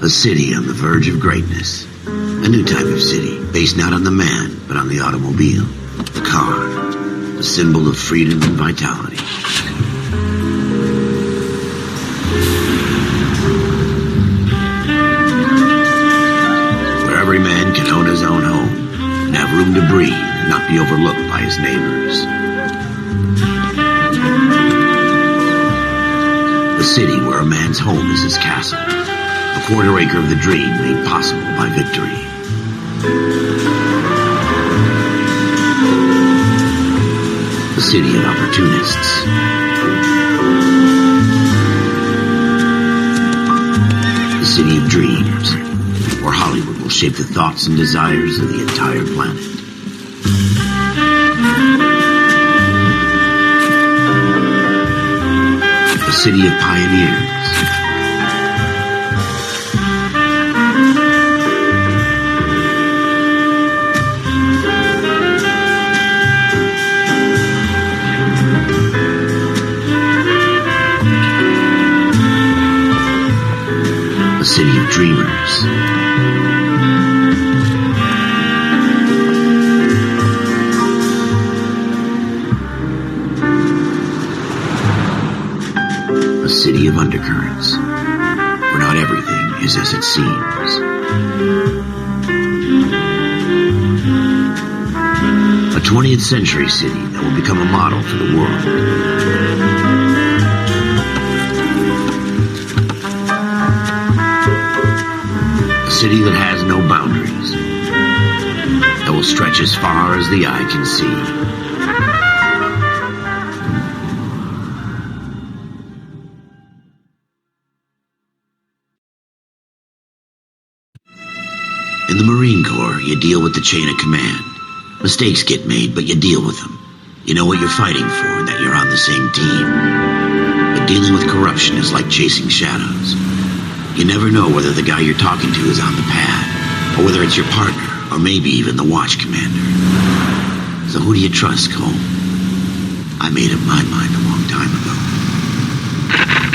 A city on the verge of greatness. A new type of city, based not on the man, but on the automobile. The car. The symbol of freedom and vitality. Where every man can own his own home, and have room to breathe, and not be overlooked by his neighbors. The city where a man's home is his castle. A quarter acre of the dream made possible by victory. The city of opportunists. The city of dreams, where Hollywood will shape the thoughts and desires of the entire planet. The city of pioneers. City of dreamers. A city of undercurrents, where not everything is as it seems. A 20th century city that will become a model for the world. A city that has no boundaries, that will stretch as far as the eye can see. In the Marine Corps, you deal with the chain of command. Mistakes get made, but you deal with them. You know what you're fighting for and that you're on the same team. But dealing with corruption is like chasing shadows. You never know whether the guy you're talking to is on the pad, or whether it's your partner, or maybe even the watch commander. So who do you trust, Cole? I made up my mind a long time ago.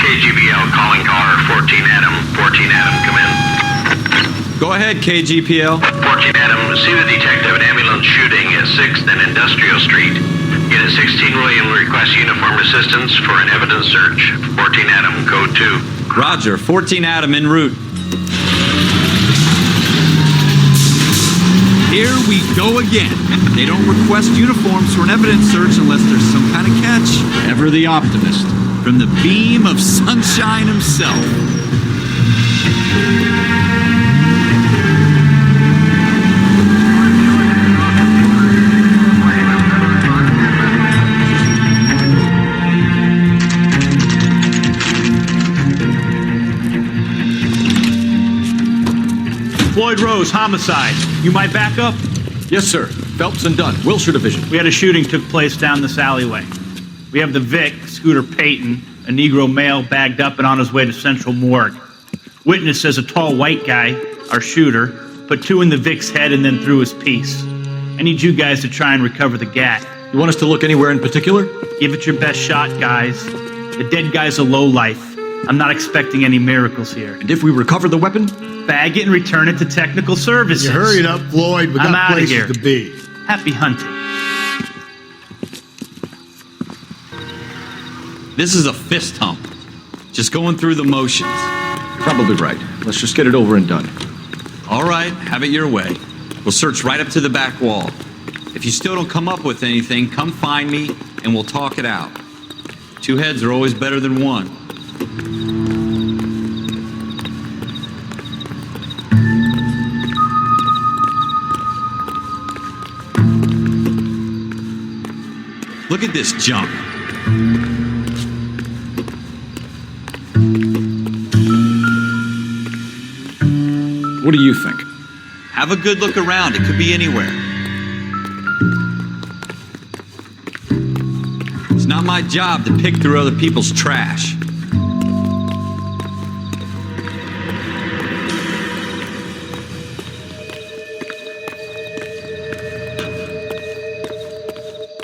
KGBL calling caller 14 Adam. 14 Adam, come in. Go ahead, KGPL. 14 Adam, see the detective at ambulance shooting at 6th and Industrial Street. Unit 16 William requests uniform assistance for an evidence search. 14 Adam, code 2. Roger, 14 Adam en route. Here we go again. They don't request uniforms for an evidence search unless there's some kind of catch. Ever the optimist. From the beam of sunshine himself. Floyd Rose, homicide. You might back up? Yes, sir. Phelps and Dunn, Wilshire Division. We had a shooting took place down this alleyway. We have the Vic, Scooter Payton, a Negro male bagged up and on his way to Central Morgue. Witness says a tall white guy, our shooter, put 2 in the Vic's head and then threw his piece. I need you guys to try and recover the gat. You want us to look anywhere in particular? Give it your best shot, guys. The dead guy's a lowlife. I'm not expecting any miracles here. And if we recover the weapon? Bag it and return it to technical services. You hurried up, Floyd. We I'm got outta places here. to be. Happy hunting. This is a fist hump. Just going through the motions. You're probably right. Let's just get it over and done. All right, have it your way. We'll search right up to the back wall. If you still don't come up with anything, come find me and we'll talk it out. 2 heads are always better than 1. Look at this junk. What do you think? Have a good look around. It could be anywhere. It's not my job to pick through other people's trash.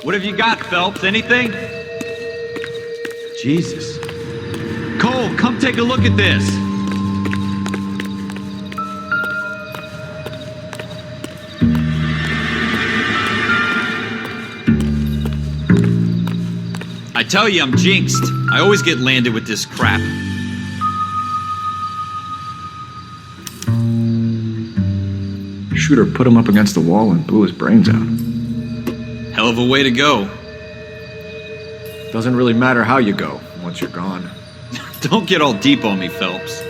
What have you got, Phelps? Anything? Jesus. Cole, come take a look at this. tell you, I'm jinxed. I always get landed with this crap. Shooter put him up against the wall and blew his brains out. Hell of a way to go. Doesn't really matter how you go once you're gone. Don't get all deep on me, Phelps.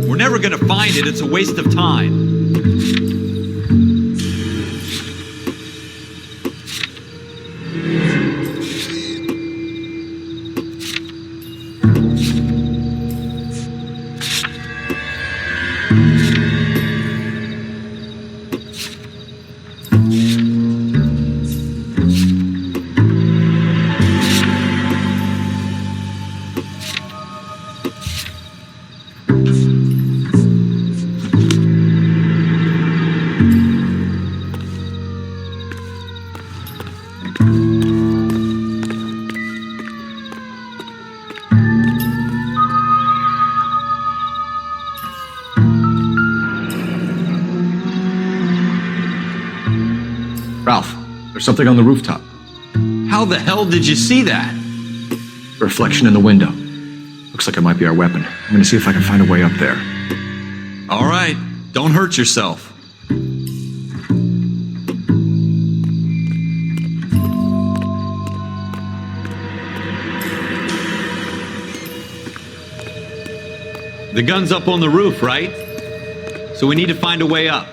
We're never gonna find it. It's a waste of time. Ralph, there's something on the rooftop. How the hell did you see that? A reflection in the window. Looks like it might be our weapon. I'm gonna see if I can find a way up there. All right, don't hurt yourself. The gun's up on the roof, right? So we need to find a way up.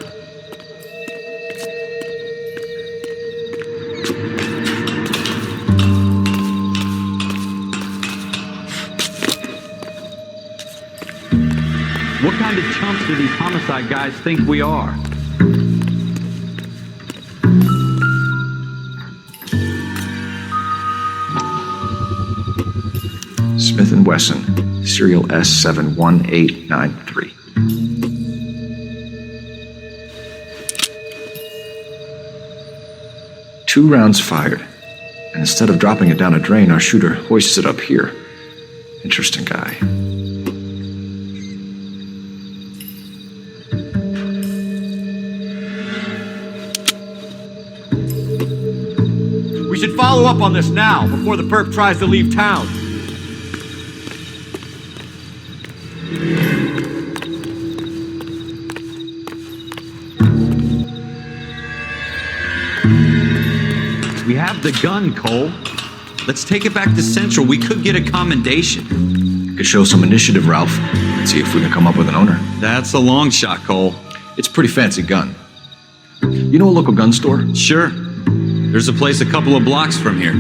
What kind of chumps do these homicide guys think we are? Smith & Wesson, serial S71893. Two rounds fired, and instead of dropping it down a drain, our shooter hoists it up here. Interesting guy. We should follow up on this now, before the perp tries to leave town. We have the gun, Cole. Let's take it back to Central. We could get a commendation. Could show some initiative, Ralph, and see if we can come up with an owner. That's a long shot, Cole. It's a pretty fancy gun. You know a local gun store? Sure. There's a place a couple of blocks from here.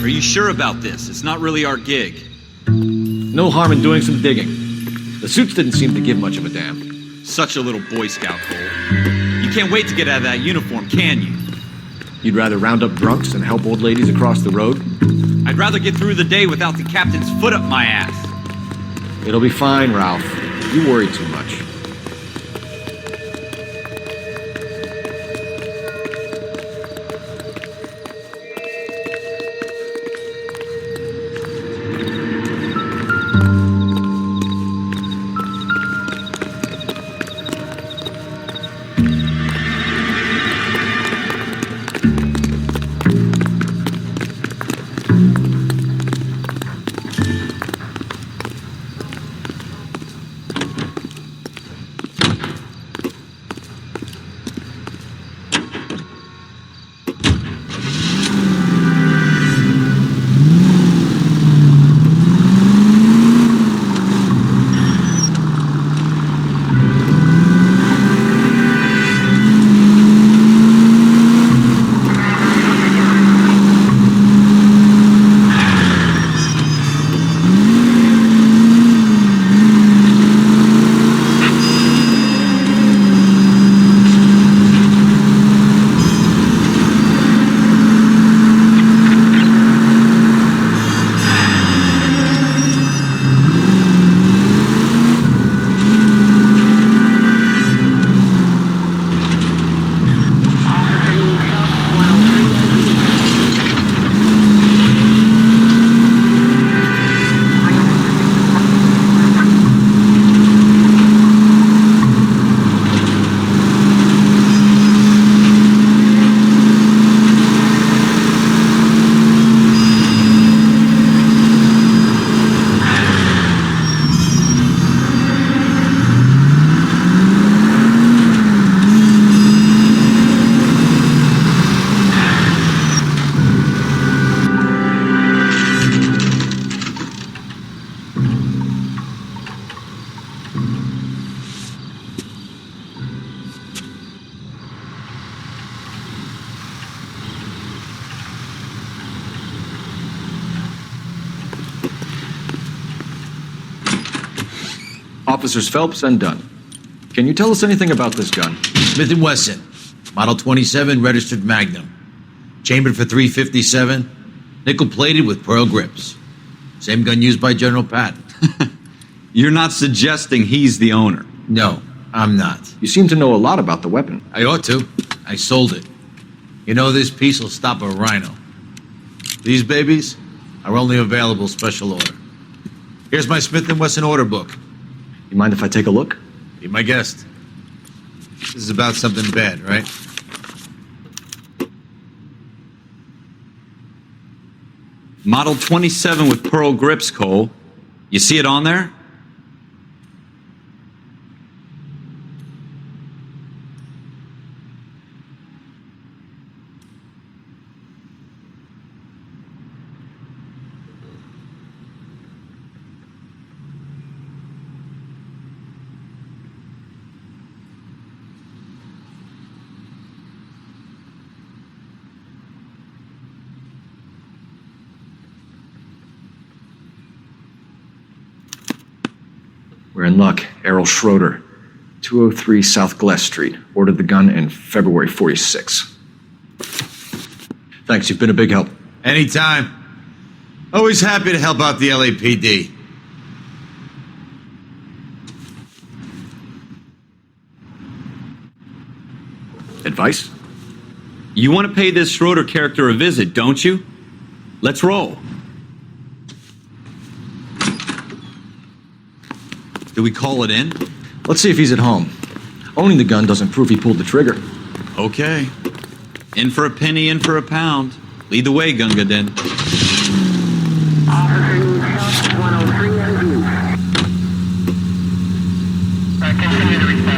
Are you sure about this? It's not really our gig. No harm in doing some digging. The suits didn't seem to give much of a damn. Such a little Boy Scout, Cole. You can't wait to get out of that uniform, can you? You'd rather round up drunks and help old ladies across the road? I'd rather get through the day without the captain's foot up my ass. It'll be fine, Ralph. You worry too much. Officers Phelps and Dunn. Can you tell us anything about this gun? Smith & Wesson, Model 27, registered Magnum. Chambered for .357, nickel-plated with pearl grips. Same gun used by General Patton. You're not suggesting he's the owner? No, I'm not. You seem to know a lot about the weapon. I ought to. I sold it. You know, this piece will stop a rhino. These babies are only available special order. Here's my Smith & Wesson order book. You mind if I take a look? Be my guest. This is about something bad, right? Model 27 with pearl grips, Cole. You see it on there? We're in luck. Errol Schroeder, 203 South Glass Street. Ordered the gun in February 46. Thanks, you've been a big help. Anytime. Always happy to help out the LAPD. Advice? You want to pay this Schroeder character a visit, don't you? Let's roll. Do we call it in? Let's see if he's at home. Owning the gun doesn't prove he pulled the trigger. Okay. In for a penny, in for a pound. Lead the way, Gunga Din. Officer News House 103 in view. Continue to respond.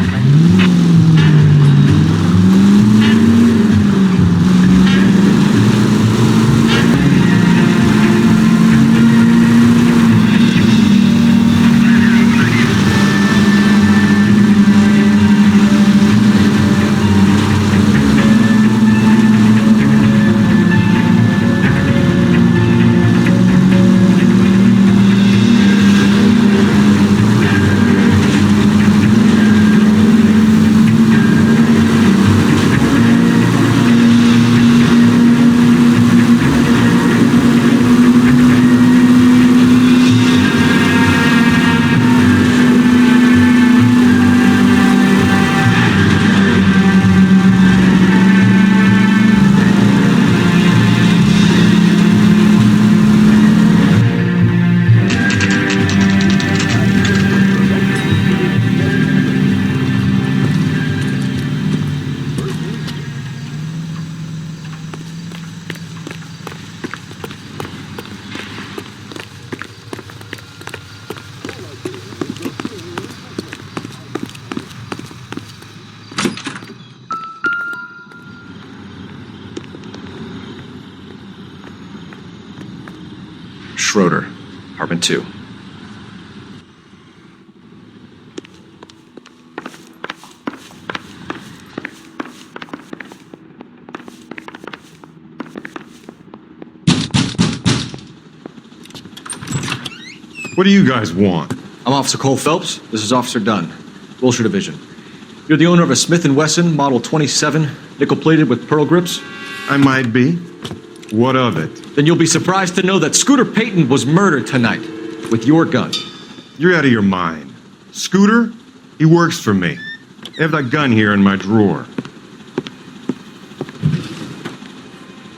Schroeder, apartment 2. What do you guys want? I'm Officer Cole Phelps. This is Officer Dunn, Wilshire Division. You're the owner of a Smith & Wesson Model 27, nickel-plated with pearl grips? I might be. What of it? Then you'll be surprised to know that Scooter Payton was murdered tonight with your gun. You're out of your mind. Scooter? He works for me. I have that gun here in my drawer.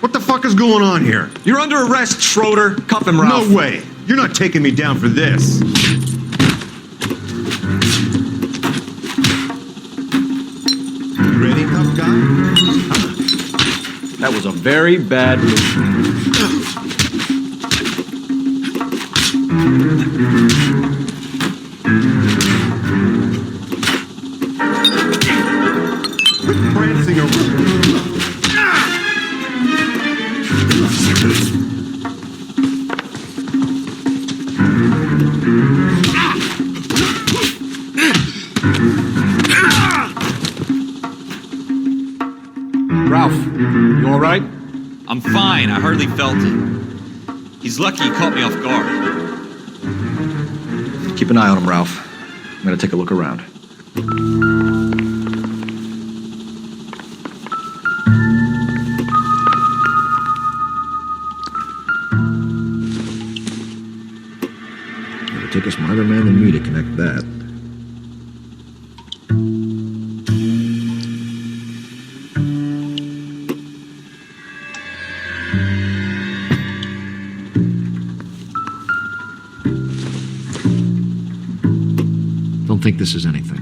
What the fuck is going on here? You're under arrest, Schroeder. Cuff him, Ralph. No way. You're not taking me down for this. Ready, tough guy? That was a very bad move. Quit prancing around. Ralph, you all right? I'm fine. I hardly felt it. He's lucky he caught me off guard. Keep an eye on him, Ralph. I'm gonna take a look around. It'll take a smarter man than me to connect that. Don't think this is anything.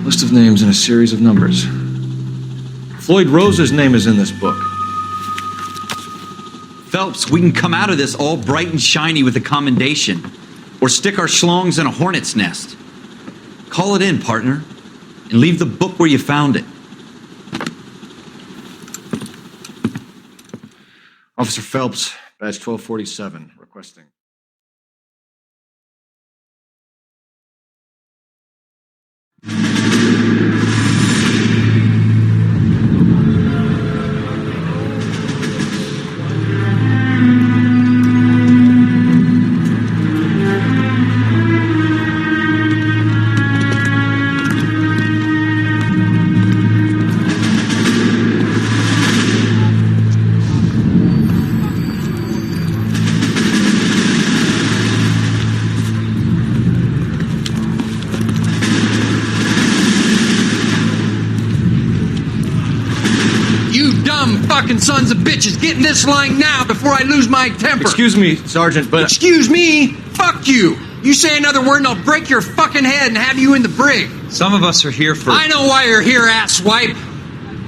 List of names and a series of numbers. Floyd Rose's name is in this book. Phelps, we can come out of this all bright and shiny with a commendation. Or stick our schlongs in a hornet's nest. Call it in, partner. And leave the book where you found it. Officer Phelps, badge 1247, requesting. Fucking sons of bitches, get in this line now before I lose my temper. Excuse me, Sergeant, but... Excuse me? Fuck you. You say another word and I'll break your fucking head and have you in the brig. Some of us are here for... I know why you're here, asswipe.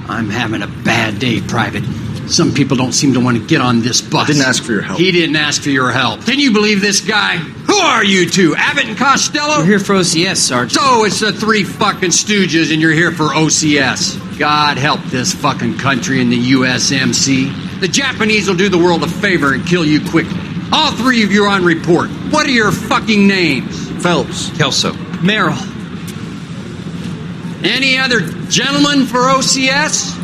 I'm having a bad day, Private. Some people don't seem to want to get on this bus. I didn't ask for your help. He didn't ask for your help. Can you believe this guy? Who are you two? Abbott and Costello? We're here for OCS, Sergeant. So it's the three fucking stooges and you're here for OCS. God help this fucking country and the USMC. The Japanese will do the world a favor and kill you quickly. All three of you are on report. What are your fucking names? Phelps. Kelso. Merrill. Any other gentlemen for OCS?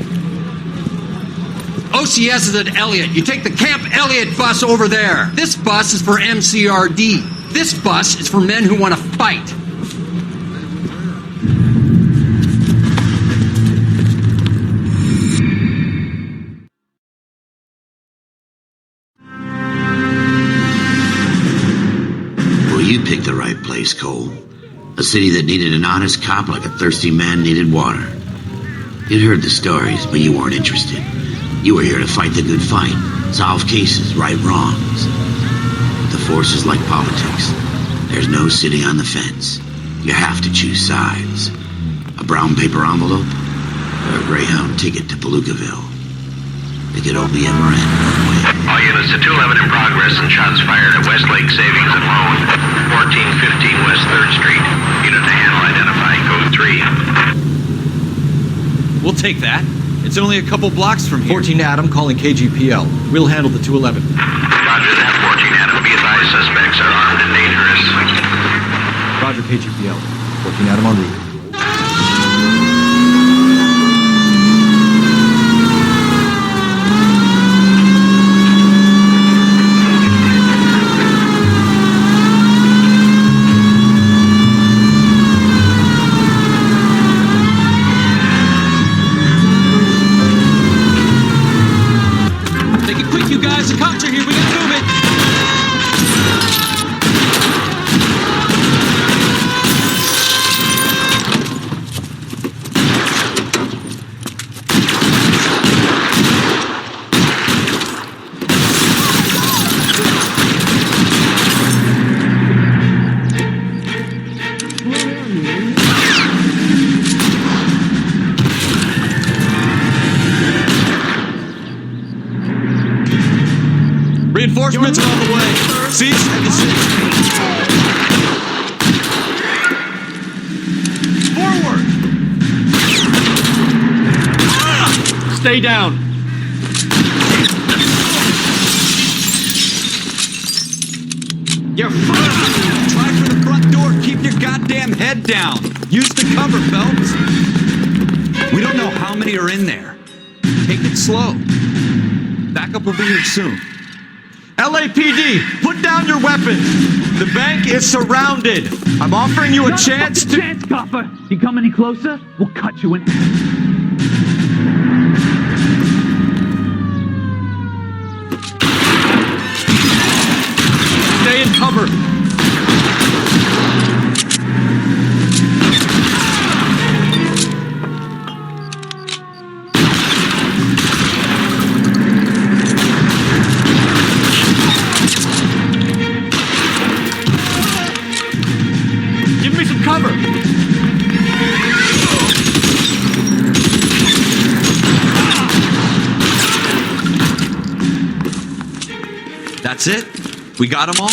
OCS is at Elliott. You take the Camp Elliott bus over there. This bus is for MCRD. This bus is for men who want to fight. Well, you picked the right place, Cole. A city that needed an honest cop like a thirsty man needed water. You'd heard the stories, but you weren't interested. You were here to fight the good fight, solve cases, right wrongs. The force is like politics. There's no sitting on the fence. You have to choose sides. A brown paper envelope or a Greyhound ticket to Palookaville. They could only ever end one way. All units to 211 in progress and shots fired at Westlake Savings and Loan, 1415 West 3rd Street. Unit to handle identify, code 3. We'll take that. It's only a couple blocks from here. 14 Adam calling KGPL. We'll handle the 211. Roger that, 14 Adam. Be advised, suspects are armed and dangerous. Roger, KGPL. 14 Adam on route. Reinforcements are on the way. Cease and desist. Forward! Stay down. You're fucked! Try for the front door. Keep your goddamn head down. Use the cover, Phelps. We don't know how many are in there. Take it slow. Backup will be here soon. LAPD, put down your weapons. The bank is surrounded. I'm offering you a chance to... chance, copper. You come any closer, we'll cut you in half. Stay in cover. Give me some cover. That's it? We got them all?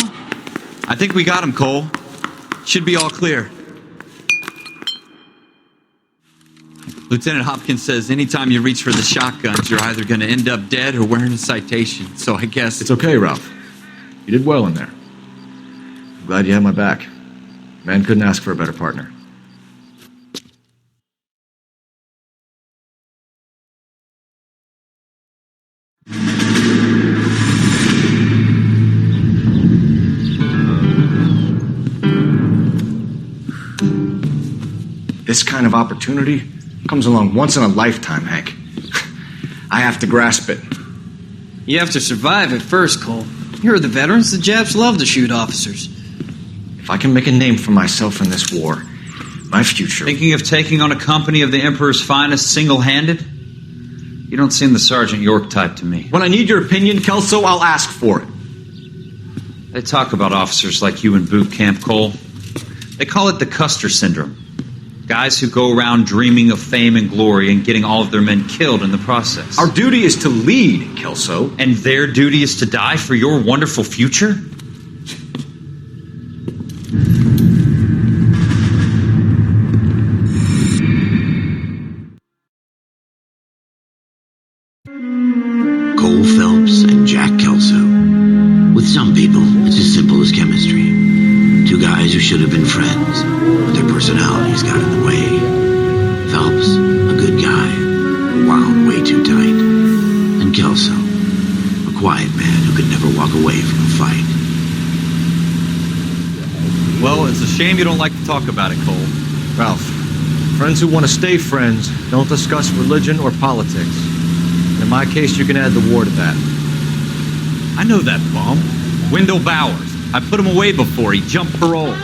I think we got them, Cole. Should be all clear. Lieutenant Hopkins says anytime you reach for the shotguns, you're either going to end up dead or wearing a citation. So I guess... It's okay, Ralph. You did well in there. I'm glad you had my back. Man couldn't ask for a better partner. This kind of opportunity comes along once in a lifetime, Hank. I have to grasp it. You have to survive at first, Cole. Here are the veterans. The Japs love to shoot officers. If I can make a name for myself in this war, my future... Thinking of taking on a company of the Emperor's finest single-handed? You don't seem the Sergeant York type to me. When I need your opinion, Kelso, I'll ask for it. They talk about officers like you in boot camp, Cole. They call it the Custer Syndrome. Guys who go around dreaming of fame and glory and getting all of their men killed in the process. Our duty is to lead, Kelso. And their duty is to die for your wonderful future? Cole Phelps and Jack Kelso. With some people, it's as simple as chemistry. Two guys who should have been friends, but their personalities got in the way. Phelps, a good guy, wound way too tight. And Kelso, a quiet man who could never walk away from a fight. Well, it's a shame you don't like to talk about it, Cole. Ralph, friends who want to stay friends don't discuss religion or politics. In my case, you can add the war to that. I know that bum. Wendell Bowers. I put him away before he jumped parole.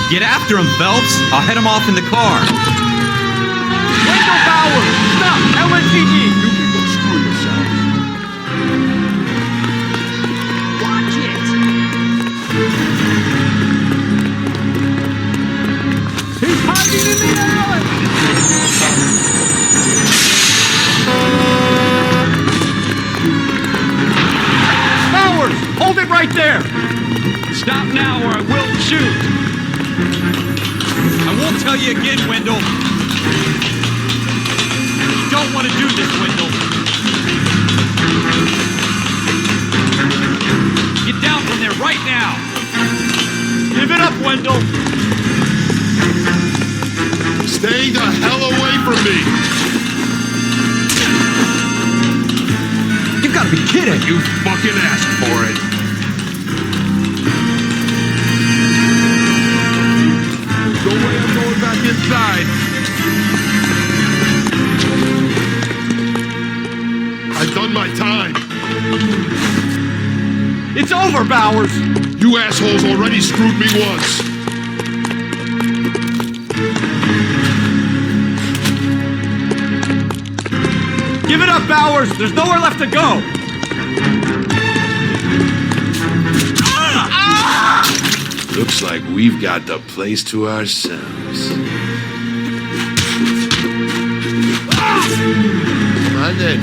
Get after him, Phelps. I'll head him off in the car. Wendell Bowers! Stop! LAPD! You can go screw yourself. Watch it! He's hiding in the alley! Bowers! Hold it right there! Stop now or I will shoot. I won't tell you again, Wendell. You don't want to do this, Wendell. Get down from there right now. Give it up, Wendell! Stay the hell away from me! You gotta be kidding! You fucking asked for it! No way I'm going back inside! I've done my time! It's over, Bowers! You assholes already screwed me once! Give it up, Bowers! There's nowhere left to go! Looks like we've got the place to ourselves. Come on then.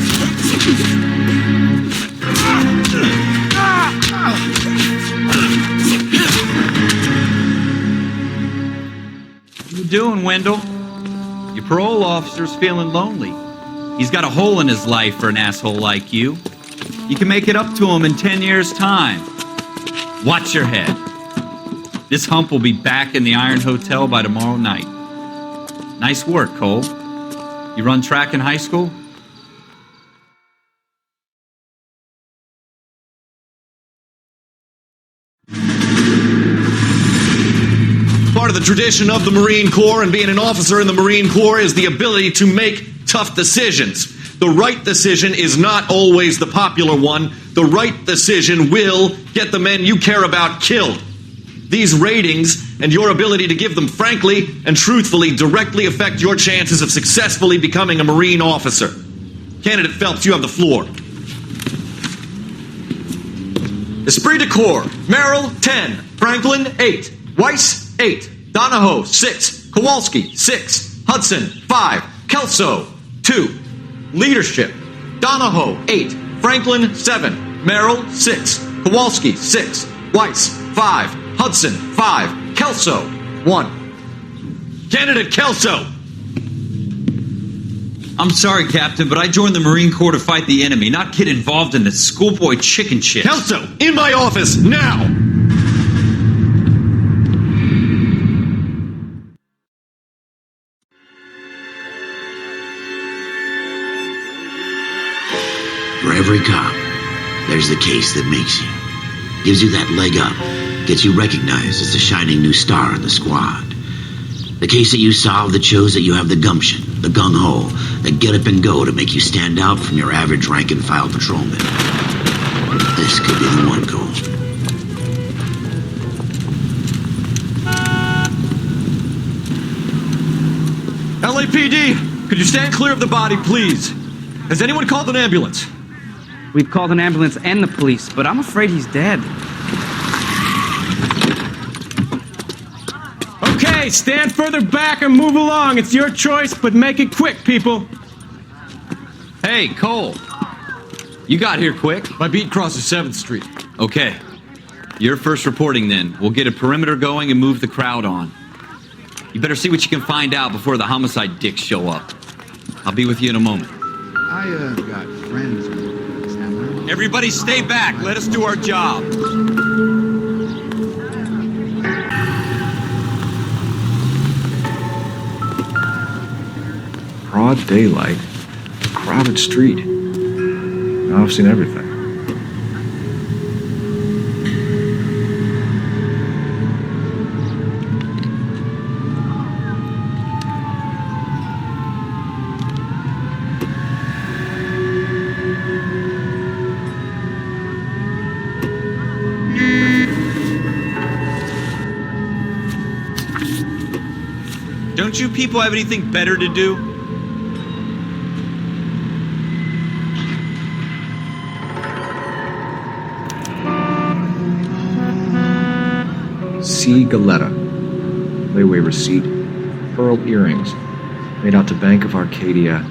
What you doing, Wendell? Your parole officer's feeling lonely. He's got a hole in his life for an asshole like you. You can make it up to him in 10 years' time. Watch your head. This hump will be back in the Iron Hotel by tomorrow night. Nice work, Cole. You run track in high school? Part of the tradition of the Marine Corps and being an officer in the Marine Corps is the ability to make tough decisions. The right decision is not always the popular one. The right decision will get the men you care about killed. These ratings and your ability to give them frankly and truthfully directly affect your chances of successfully becoming a Marine officer. Candidate Phelps, you have the floor. Esprit de Corps, Merrill, 10. Franklin, 8. Weiss, 8. Donahoe, 6. Kowalski, 6. Hudson, 5. Kelso, 2. Leadership, Donahoe, 8. Franklin, 7. Merrill, 6. Kowalski, 6. Weiss, 5. Hudson, 5. Kelso, 1. Candidate Kelso! I'm sorry, Captain, but I joined the Marine Corps to fight the enemy, not get involved in this schoolboy chicken shit. Kelso, in my office, now! For every cop, there's the case that makes you. Gives you that leg up. Gets you recognized as the shining new star in the squad. The case that you solve that shows that you have the gumption, the gung-ho, the get up and go to make you stand out from your average rank-and-file patrolman. This could be the one, Cole. LAPD, could you stand clear of the body, please? Has anyone called an ambulance? We've called an ambulance and the police, but I'm afraid he's dead. Okay, stand further back and move along. It's your choice, but make it quick, people. Hey, Cole. You got here quick. My beat crosses 7th Street. Okay. You're first reporting then. We'll get a perimeter going and move the crowd on. You better see what you can find out before the homicide dicks show up. I'll be with you in a moment. I got friends. Everybody stay back. Let us do our job. Broad daylight, crowded street. Now I've seen everything. Don't you people have anything better to do? C. Galetta. Layaway receipt. Pearl earrings. Made out to Bank of Arcadia.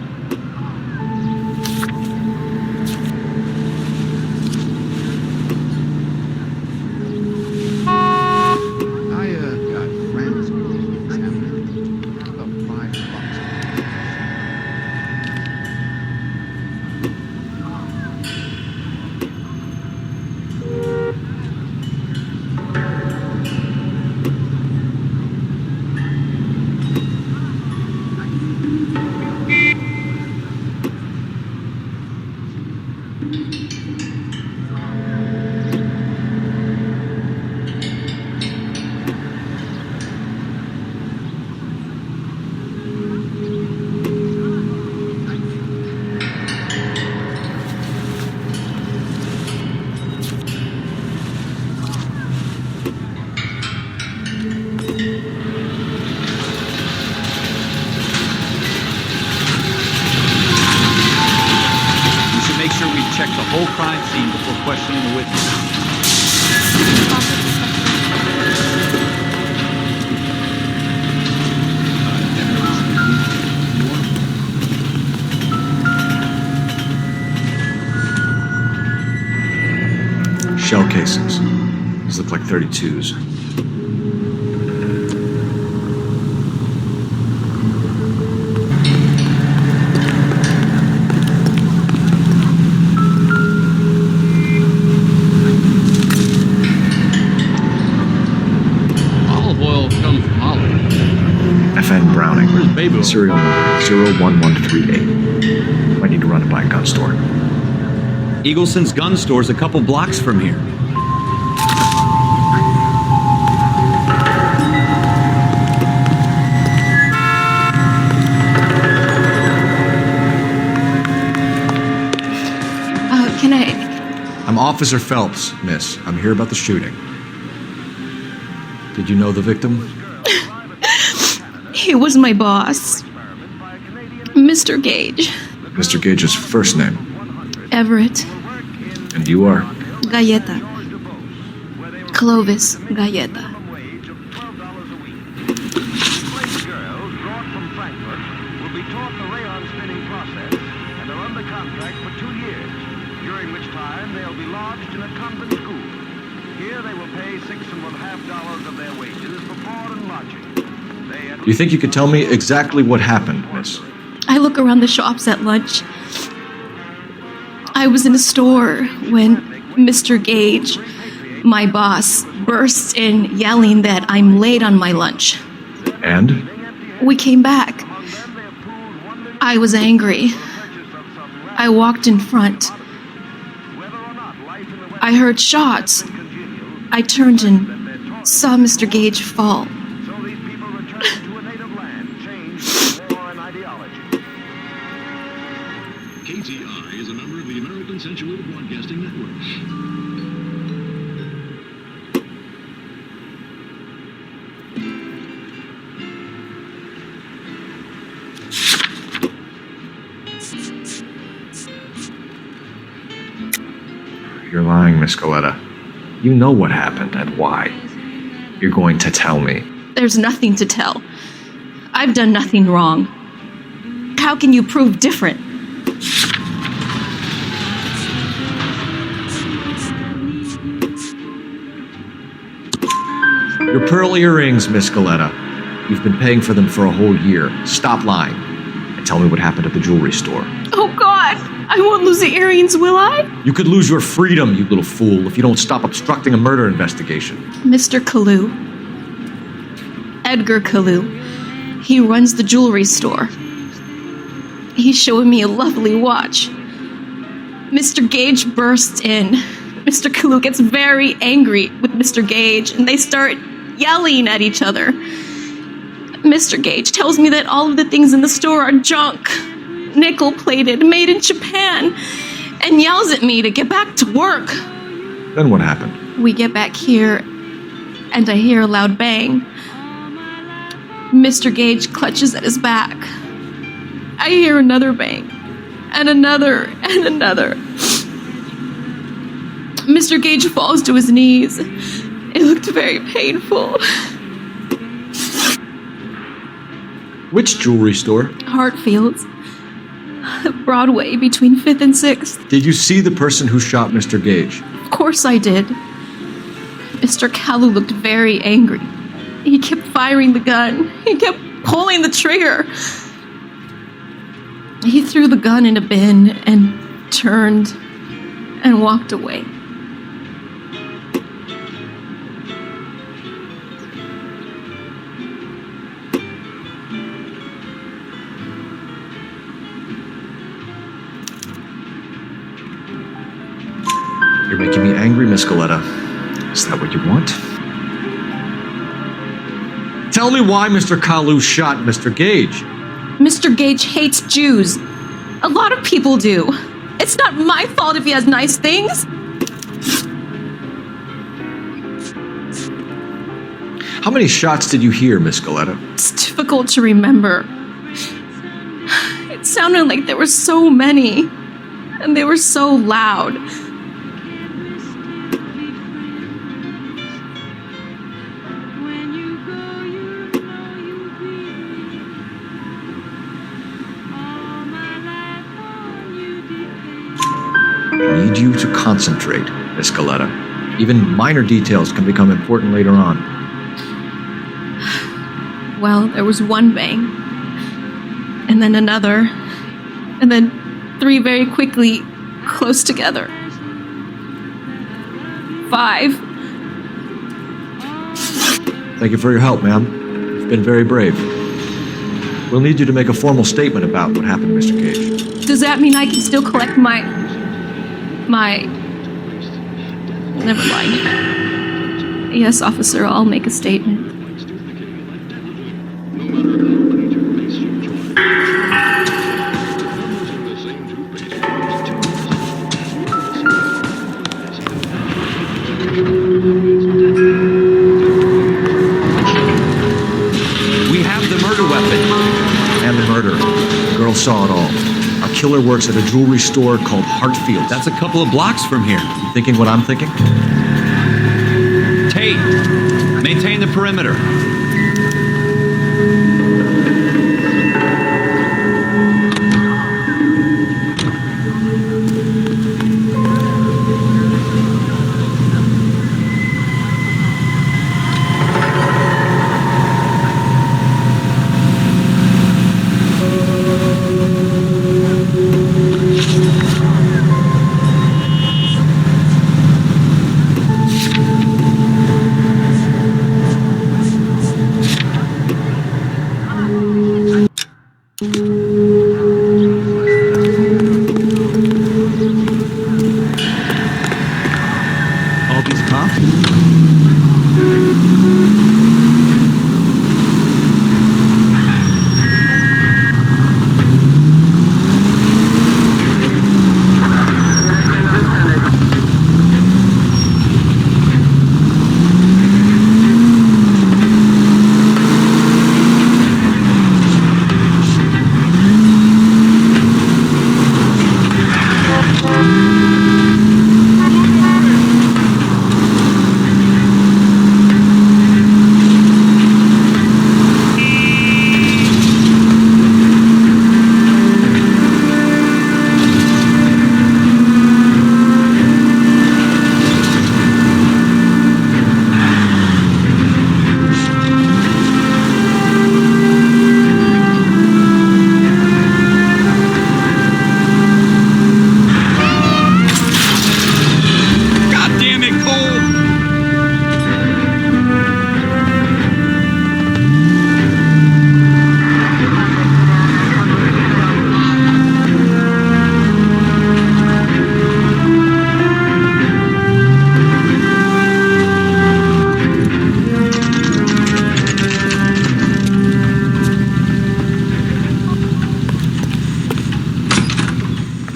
Check the whole crime scene before questioning the witness. Shell casings. These look like 32s. bang. Serial number 01138. Might need to run it by a gun store. Eagleson's gun store's a couple blocks from here. Can I... I'm Officer Phelps, miss. I'm here about the shooting. Did you know the victim? He was my boss. Mr. Gage. Mr. Gage's first name. Everett. And you are? Galleta. Clovis Galleta. Do you think you could tell me exactly what happened, miss? I look around the shops at lunch. I was in a store when Mr. Gage, my boss, bursts in yelling that I'm late on my lunch. And? We came back. I was angry. I walked in front. I heard shots. I turned and saw Mr. Gage fall. KTI is a member of the American Century Broadcasting Network. You're lying, Miss Galleta. You know what happened and why. You're going to tell me. There's nothing to tell. I've done nothing wrong. How can you prove different? Your pearl earrings, Miss Galleta. You've been paying for them for a whole year. Stop lying. And tell me what happened at the jewelry store. Oh, God! I won't lose the earrings, will I? You could lose your freedom, you little fool, if you don't stop obstructing a murder investigation. Mr. Kalu. Edgar Kalu. He runs the jewelry store. He's showing me a lovely watch. Mr. Gage bursts in. Mr. Kalu gets very angry with Mr. Gage, and they start yelling at each other. Mr. Gage tells me that all of the things in the store are junk, nickel-plated, made in Japan, and yells at me to get back to work. Then what happened? We get back here, and I hear a loud bang. Mr. Gage clutches at his back. I hear another bang, and another, and another. Mr. Gage falls to his knees. It looked very painful. Which jewelry store? Hartfield's. Broadway, between 5th and 6th. Did you see the person who shot Mr. Gage? Of course I did. Mr. Kalu looked very angry. He kept firing the gun. He kept pulling the trigger. He threw the gun in a bin and turned and walked away. You're making me angry, Miss Galleta. Is that what you want? Tell me why Mr. Kalu shot Mr. Gage. Mr. Gage hates Jews. A lot of people do. It's not my fault if he has nice things. How many shots did you hear, Miss Galleta? It's difficult to remember. It sounded like there were so many, and they were so loud. I need you to concentrate, Miss Galleta. Even minor details can become important later on. Well, there was one bang, and then another, and then 3 very quickly, close together. 5. Thank you for your help, ma'am. You've been very brave. We'll need you to make a formal statement about what happened, Mr. Gage. Does that mean I can still collect my... Never mind. Yes, officer, I'll make a statement. We have the murder weapon. And the murderer. The girl saw it all. Our killer works at a jewelry store called Hartfield. That's a couple of blocks from here. You thinking what I'm thinking? Tate, maintain the perimeter. All these cops?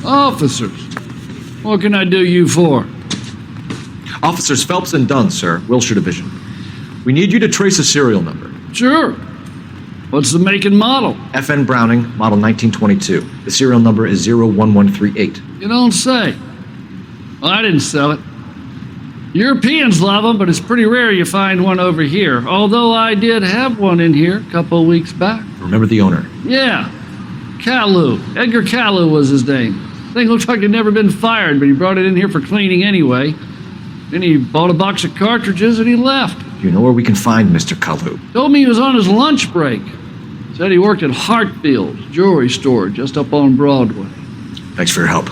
Officers, what can I do you for? Officers Phelps and Dunn, sir, Wilshire Division. We need you to trace a serial number. Sure. What's the make and model? FN Browning, model 1922. The serial number is 01138. You don't say. Well, I didn't sell it. Europeans love them, but it's pretty rare you find one over here. Although I did have one in here a couple of weeks back. Remember the owner? Yeah. Kalu. Edgar Kalu was his name. Thing looks like he'd never been fired, but he brought it in here for cleaning anyway. Then he bought a box of cartridges and he left. You know where we can find Mr. Kalu? Told me he was on his lunch break. Said he worked at Hartfield's jewelry store just up on Broadway. Thanks for your help.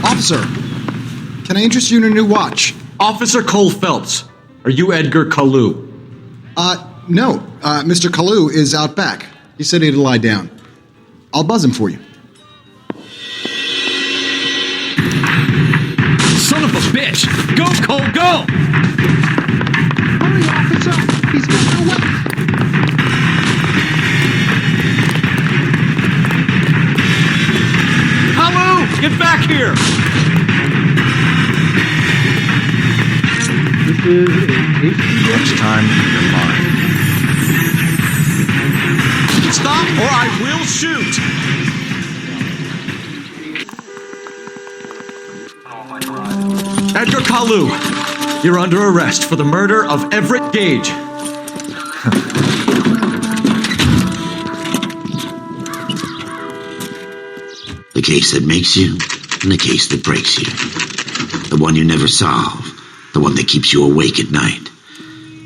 Officer, can I interest you in a new watch? Officer Cole Phelps, are you Edgar Kalu? No. Mr. Kalu is out back. He said he'd lie down. I'll buzz him for you. Son of a bitch! Go, Cole, go! Hurry, officer! He's getting away! Kalu! Get back here! Next time, you're mine. Stop or I will shoot! Edgar Kalu, you're under arrest for the murder of Everett Gage. The case that makes you, and the case that breaks you. The one you never solve, the one that keeps you awake at night.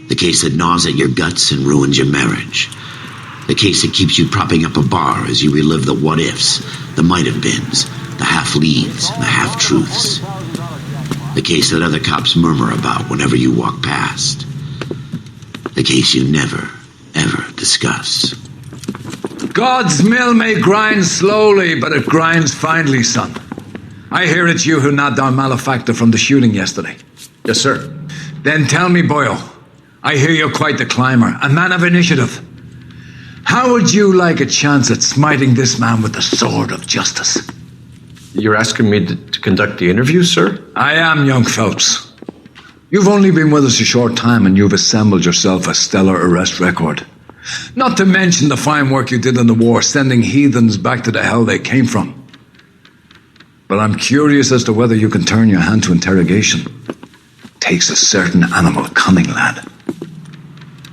The case that gnaws at your guts and ruins your marriage. The case that keeps you propping up a bar as you relive the what-ifs, the might-have-beens, the half-leads, and the half-truths. The case that other cops murmur about whenever you walk past. The case you never, ever discuss. God's mill may grind slowly, but it grinds finely, son. I hear it's you who nabbed our malefactor from the shooting yesterday. Yes, sir. Then tell me, Boyle, I hear you're quite the climber, a man of initiative. How would you like a chance at smiting this man with the sword of justice? You're asking me to conduct the interview, sir? I am, young Phelps. You've only been with us a short time and you've assembled yourself a stellar arrest record. Not to mention the fine work you did in the war, sending heathens back to the hell they came from. But I'm curious as to whether you can turn your hand to interrogation. Takes a certain animal cunning, lad.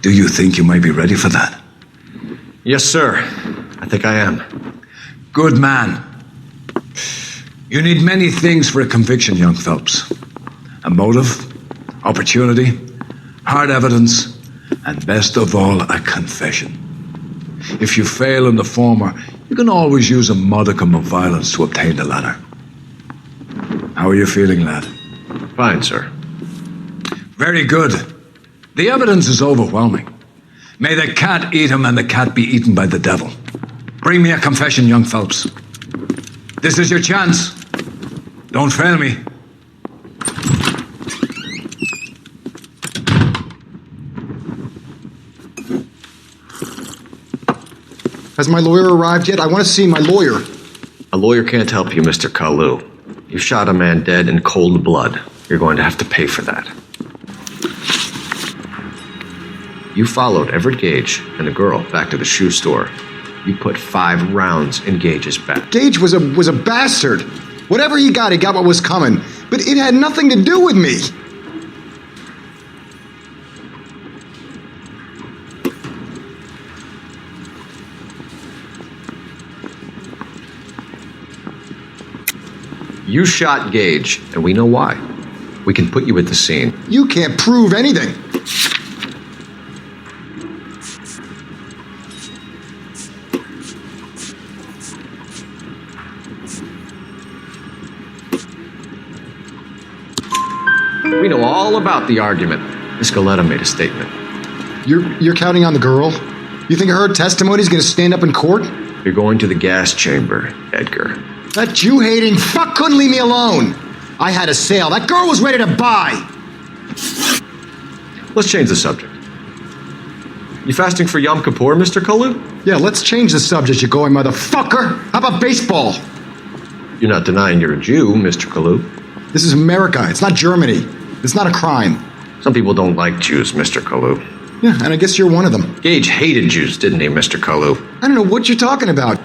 Do you think you might be ready for that? Yes, sir. I think I am. Good man. You need many things for a conviction, young Phelps. A motive, opportunity, hard evidence, and best of all, a confession. If you fail in the former, you can always use a modicum of violence to obtain the latter. How are you feeling, lad? Fine, sir. Very good. The evidence is overwhelming. May the cat eat him and the cat be eaten by the devil. Bring me a confession, young Phelps. This is your chance. Don't fail me. Has my lawyer arrived yet? I want to see my lawyer. A lawyer can't help you, Mr. Kalu. You shot a man dead in cold blood. You're going to have to pay for that. You followed Everett Gage and a girl back to the shoe store. You put 5 rounds in Gage's back. Gage was a bastard. Whatever he got what was coming. But it had nothing to do with me. You shot Gage, and we know why. We can put you at the scene. You can't prove anything. We know all about the argument. Miss Galetta made a statement. You're counting on the girl? You think her testimony is going to stand up in court? You're going to the gas chamber, Edgar. That Jew-hating fuck couldn't leave me alone. I had a sale. That girl was ready to buy. Let's change the subject. You fasting for Yom Kippur, Mr. Kalu? Yeah, let's change the subject, you going motherfucker. How about baseball? You're not denying you're a Jew, Mr. Kalu. This is America. It's not Germany. It's not a crime. Some people don't like Jews, Mr. Kalu. Yeah, and I guess you're one of them. Gage hated Jews, didn't he, Mr. Kalu? I don't know what you're talking about.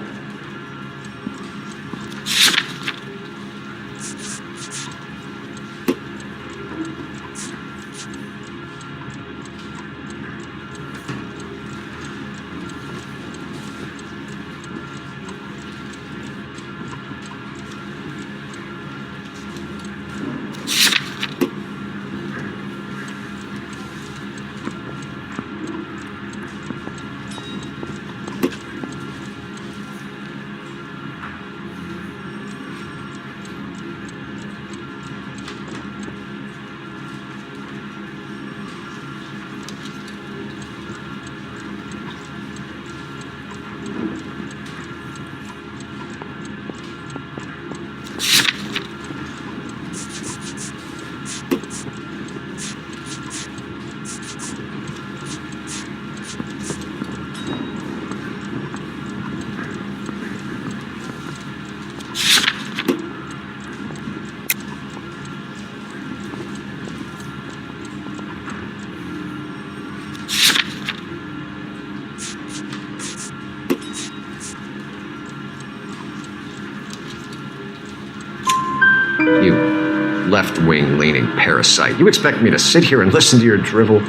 You left-wing leaning parasite. You expect me to sit here and listen to your drivel?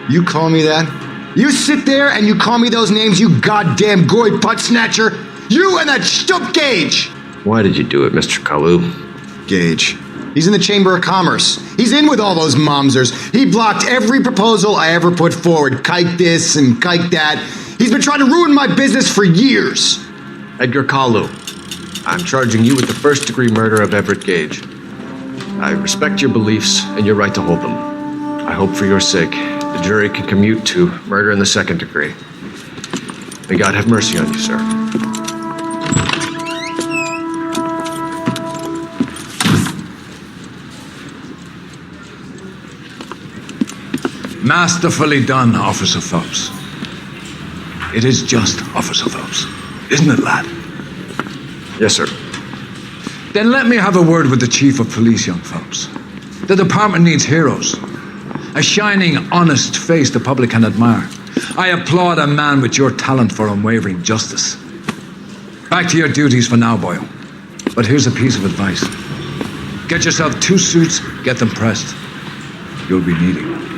You call me that? You sit there and you call me those names, you goddamn goy putt snatcher? You and that stup Gage! Why did you do it, Mr. Kalu? Gage. He's in the Chamber of Commerce. He's in with all those momsers. He blocked every proposal I ever put forward. Kike this and kike that. He's been trying to ruin my business for years. Edgar Kalu, I'm charging you with the first-degree murder of Everett Gage. I respect your beliefs and your right to hold them. I hope for your sake the jury can commute to murder in the second degree. May God have mercy on you, sir. Masterfully done, Officer Phelps. It is just Officer Phelps, isn't it, lad? Yes, sir. Then let me have a word with the Chief of Police, young Phelps. The department needs heroes. A shining, honest face the public can admire. I applaud a man with your talent for unwavering justice. Back to your duties for now, Boyle. But here's a piece of advice. Get yourself 2 suits, get them pressed. You'll be needing them.